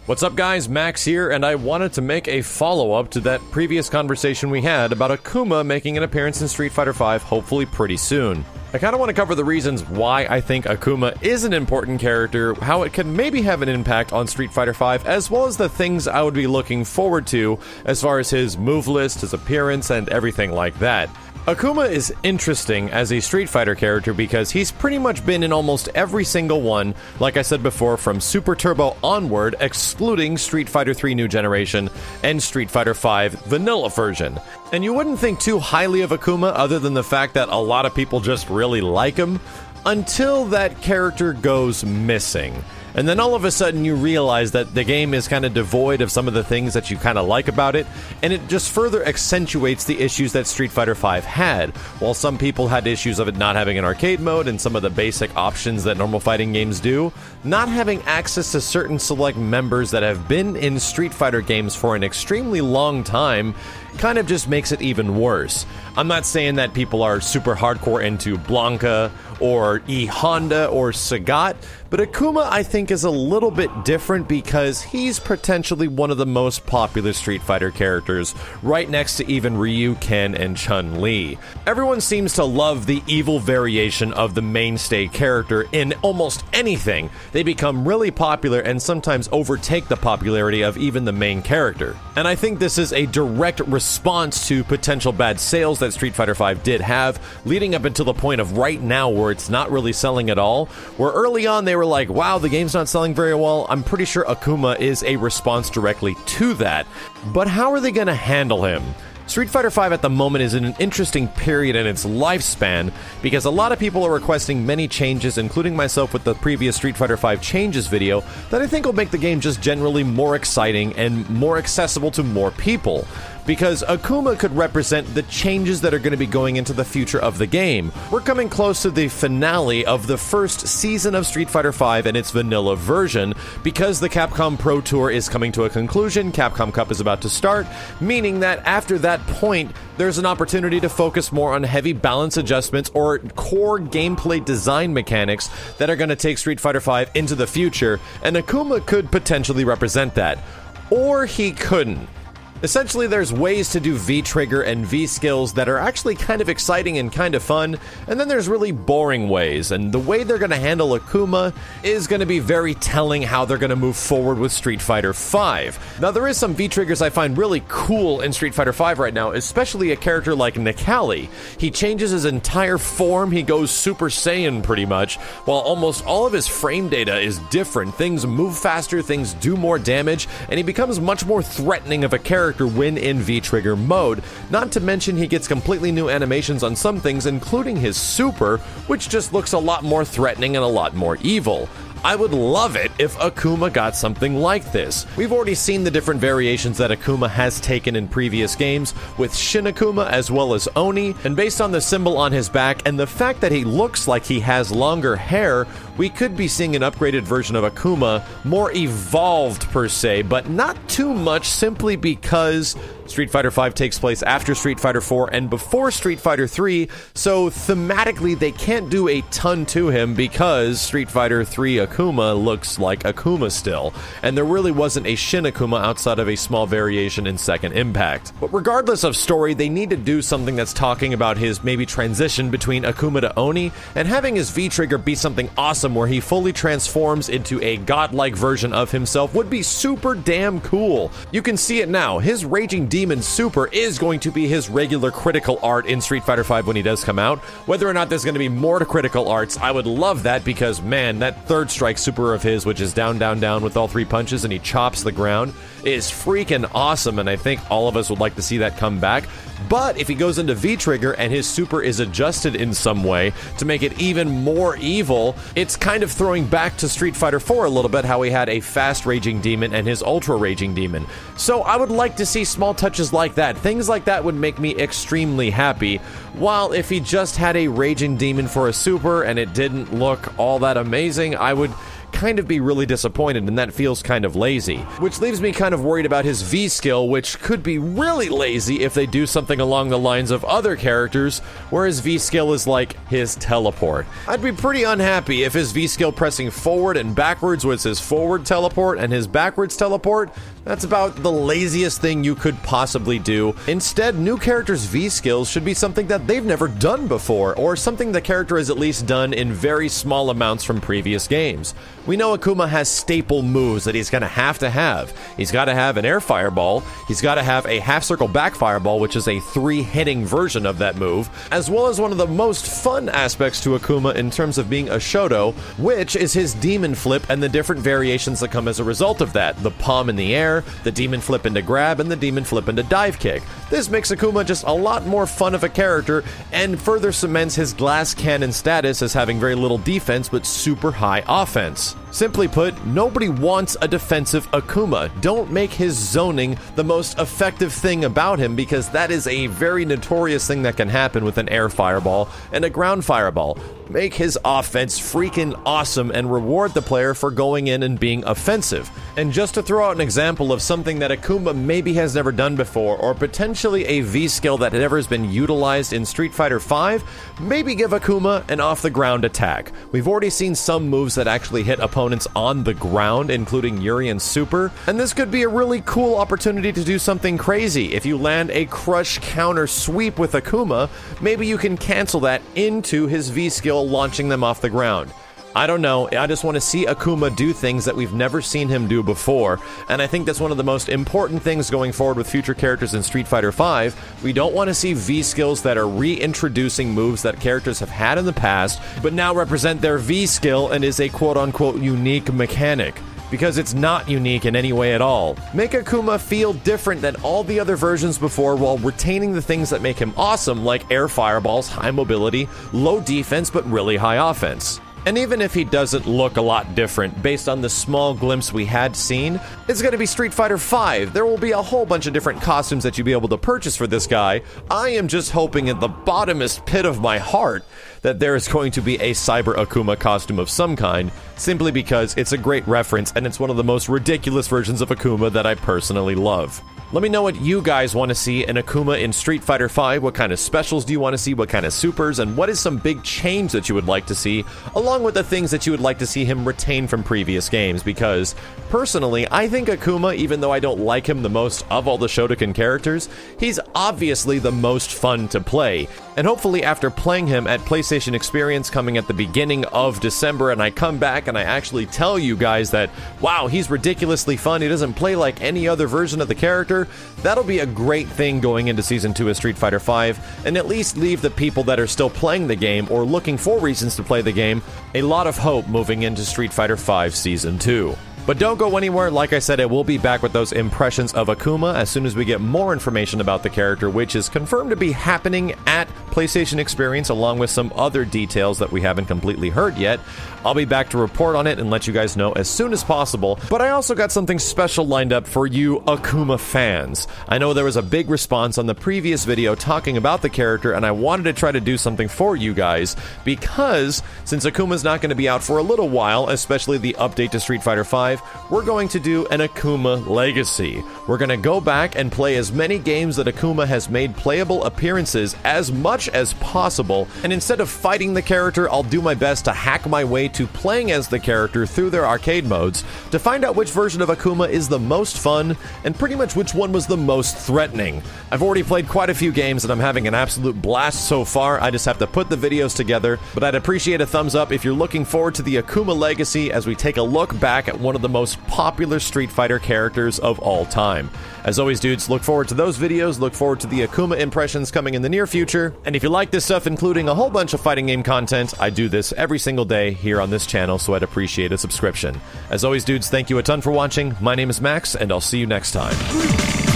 What's up guys, Max here, and I wanted to make a follow-up to that previous conversation we had about Akuma making an appearance in Street Fighter V hopefully pretty soon. I kind of want to cover the reasons why I think Akuma is an important character, how it can maybe have an impact on Street Fighter V, as well as the things I would be looking forward to as far as his move list, his appearance, and everything like that. Akuma is interesting as a Street Fighter character because he's pretty much been in almost every single one, like I said before, from Super Turbo onward, excluding Street Fighter 3 New Generation and Street Fighter V Vanilla version. And you wouldn't think too highly of Akuma other than the fact that a lot of people just really like him, until that character goes missing. And then all of a sudden you realize that the game is kind of devoid of some of the things that you kind of like about it, and it just further accentuates the issues that Street Fighter V had. While some people had issues of it not having an arcade mode and some of the basic options that normal fighting games do, not having access to certain select members that have been in Street Fighter games for an extremely long time kind of just makes it even worse. I'm not saying that people are super hardcore into Blanca or E Honda or Sagat, but Akuma I think is a little bit different because he's potentially one of the most popular Street Fighter characters, right next to even Ryu, Ken, and Chun-Li. Everyone seems to love the evil variation of the mainstay character in almost anything. They become really popular and sometimes overtake the popularity of even the main character. And I think this is a direct response to potential bad sales that Street Fighter V did have, leading up until the point of right now where it's not really selling at all, where early on they were like, wow, the game's not selling very well. I'm pretty sure Akuma is a response directly to that. But how are they going to handle him? Street Fighter V at the moment is in an interesting period in its lifespan because a lot of people are requesting many changes, including myself with the previous Street Fighter V changes video, that I think will make the game just generally more exciting and more accessible to more people. Because Akuma could represent the changes that are going to be going into the future of the game. We're coming close to the finale of the first season of Street Fighter V and its vanilla version, because the Capcom Pro Tour is coming to a conclusion, Capcom Cup is about to start, meaning that after that point, there's an opportunity to focus more on heavy balance adjustments or core gameplay design mechanics that are going to take Street Fighter V into the future, and Akuma could potentially represent that. Or he couldn't. Essentially, there's ways to do V-trigger and V-skills that are actually kind of exciting and kind of fun, and then there's really boring ways, and the way they're going to handle Akuma is going to be very telling how they're going to move forward with Street Fighter V. Now, there is some V-triggers I find really cool in Street Fighter V right now, especially a character like Necalli. He changes his entire form, he goes Super Saiyan pretty much, while almost all of his frame data is different. Things move faster, things do more damage, and he becomes much more threatening of a character when in V-trigger mode. Not to mention he gets completely new animations on some things, including his super, which just looks a lot more threatening and a lot more evil. I would love it if Akuma got something like this. We've already seen the different variations that Akuma has taken in previous games, with Shin Akuma as well as Oni, and based on the symbol on his back and the fact that he looks like he has longer hair, we could be seeing an upgraded version of Akuma, more evolved per se, but not too much, simply because Street Fighter V takes place after Street Fighter IV and before Street Fighter III, so thematically they can't do a ton to him because Street Fighter III Akuma looks like Akuma still, and there really wasn't a Shin Akuma outside of a small variation in Second Impact. But regardless of story, they need to do something that's talking about his maybe transition between Akuma to Oni, and having his V-trigger be something awesome where he fully transforms into a godlike version of himself would be super damn cool. You can see it now, his Raging Demon Super is going to be his regular critical art in Street Fighter V when he does come out. Whether or not there's going to be more to critical arts, I would love that because, man, that third strike super of his, which is down, down, down with all three punches and he chops the ground, is freaking awesome, and I think all of us would like to see that come back. But if he goes into V-trigger and his super is adjusted in some way to make it even more evil, it's kind of throwing back to Street Fighter IV a little bit, how he had a fast Raging Demon and his Ultra Raging Demon. So I would like to see small touches like that. Things like that would make me extremely happy. While if he just had a Raging Demon for a super and it didn't look all that amazing, I would kind of be really disappointed, and that feels kind of lazy. Which leaves me kind of worried about his V skill, which could be really lazy if they do something along the lines of other characters, where his V skill is like his teleport. I'd be pretty unhappy if his V skill pressing forward and backwards was his forward teleport, and his backwards teleport, that's about the laziest thing you could possibly do. Instead, new characters' V skills should be something that they've never done before, or something the character has at least done in very small amounts from previous games. We know Akuma has staple moves that he's going to have. He's got to have an air fireball, he's got to have a half circle back fireball, which is a 3-hitting version of that move, as well as one of the most fun aspects to Akuma in terms of being a Shoto, which is his demon flip and the different variations that come as a result of that. The palm in the air, the demon flip into grab, and the demon flip into dive kick. This makes Akuma just a lot more fun of a character and further cements his glass cannon status as having very little defense but super high offense. Simply put, nobody wants a defensive Akuma. Don't make his zoning the most effective thing about him, because that is a very notorious thing that can happen with an air fireball and a ground fireball. Make his offense freaking awesome and reward the player for going in and being offensive. And just to throw out an example of something that Akuma maybe has never done before, or potentially a V skill that never has been utilized in Street Fighter V, maybe give Akuma an off-the-ground attack. We've already seen some moves that actually hit opponents on the ground, including Urian's Super, and this could be a really cool opportunity to do something crazy. If you land a crush counter sweep with Akuma, maybe you can cancel that into his V skill, launching them off the ground. I don't know, I just want to see Akuma do things that we've never seen him do before, and I think that's one of the most important things going forward with future characters in Street Fighter V. We don't want to see V skills that are reintroducing moves that characters have had in the past, but now represent their V skill and is a quote-unquote unique mechanic. Because it's not unique in any way at all. Make Akuma feel different than all the other versions before while retaining the things that make him awesome, like air fireballs, high mobility, low defense, but really high offense. And even if he doesn't look a lot different, based on the small glimpse we had seen, it's going to be Street Fighter V. There will be a whole bunch of different costumes that you'll be able to purchase for this guy. I am just hoping in the bottomest pit of my heart that there is going to be a Cyber Akuma costume of some kind, simply because it's a great reference and it's one of the most ridiculous versions of Akuma that I personally love. Let me know what you guys want to see in Akuma in Street Fighter V. What kind of specials do you want to see? What kind of supers? And what is some big change that you would like to see, along with the things that you would like to see him retain from previous games? Because, personally, I think Akuma, even though I don't like him the most of all the Shotokan characters, he's obviously the most fun to play. And hopefully after playing him at PlayStation Experience coming at the beginning of December, and I come back and I actually tell you guys that, wow, he's ridiculously fun, he doesn't play like any other version of the character, that'll be a great thing going into Season 2 of Street Fighter V, and at least leave the people that are still playing the game or looking for reasons to play the game a lot of hope moving into Street Fighter V Season 2. But don't go anywhere. Like I said, I will be back with those impressions of Akuma as soon as we get more information about the character, which is confirmed to be happening at PlayStation Experience, along with some other details that we haven't completely heard yet. I'll be back to report on it and let you guys know as soon as possible. But I also got something special lined up for you Akuma fans. I know there was a big response on the previous video talking about the character, and I wanted to try to do something for you guys, because since Akuma's not going to be out for a little while, especially the update to Street Fighter V, we're going to do an Akuma Legacy. We're going to go back and play as many games that Akuma has made playable appearances as much as possible, and instead of fighting the character, I'll do my best to hack my way to playing as the character through their arcade modes to find out which version of Akuma is the most fun, and pretty much which one was the most threatening. I've already played quite a few games and I'm having an absolute blast so far. I just have to put the videos together, but I'd appreciate a thumbs up if you're looking forward to the Akuma Legacy as we take a look back at one of the most popular Street Fighter characters of all time. As always, dudes, look forward to those videos, look forward to the Akuma impressions coming in the near future, and if you like this stuff, including a whole bunch of fighting game content, I do this every single day here on this channel, so I'd appreciate a subscription. As always, dudes, thank you a ton for watching. My name is Max, and I'll see you next time.